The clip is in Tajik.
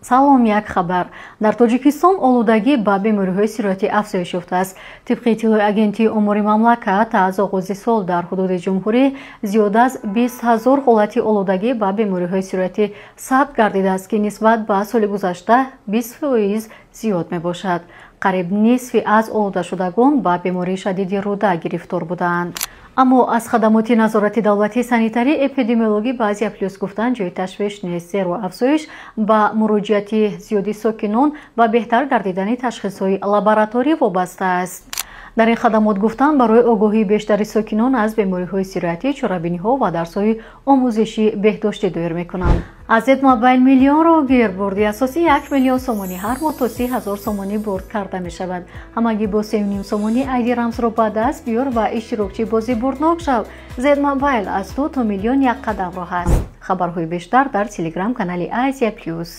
салом, як хабар. Дар Тоҷикистон олудагӣ ба бемориҳои сироятӣ афзоиш ёфтааст. Тибқи иттилои агентии омори мамлакат, аз оғози сол дар ҳудуди ҷумҳурӣ зиёда аз 20 000 ҳолати олудагӣ ба бемориҳои сироятӣ сабт гардидааст, ки нисбат ба соли гузашта 20% зиёд мебошад. қариб нисфи аз олудашудагон ба бемории шадиди рӯда гирифтор буданд. аммо аз хадамоти назорати давлатии санитарӣ эпидемиологӣ баъзе плюс гуфтан ҷои ташвиш нест, зеро афзоиш ба муроҷиати зиёди сокинон ва беҳтар гардидани ташхисҳои лабораторӣ вобаста аст. дар ин хадамот гуфтан барои огоҳии бештари сокинон аз бемориҳои сироятӣ чорабиниҳо ва дарсҳои омӯзишӣ беҳдоштӣ доир мекунанд. аз Зетмобайл миллионро гир бурди асосӣ 1 миллион сомонӣ ҳар моҳ то 30 000 сомонӣ бурд карда мешавад. ҳамагӣ бо 3.5 сомонӣ айди рамзро ба даст биёр ва иштирокчии бозӣ бурднок шав. Зетмобайл аз 2 то миллион 1 қадам роҳ аст. хабарҳои бештар дар телеграм канали Азия Плюс.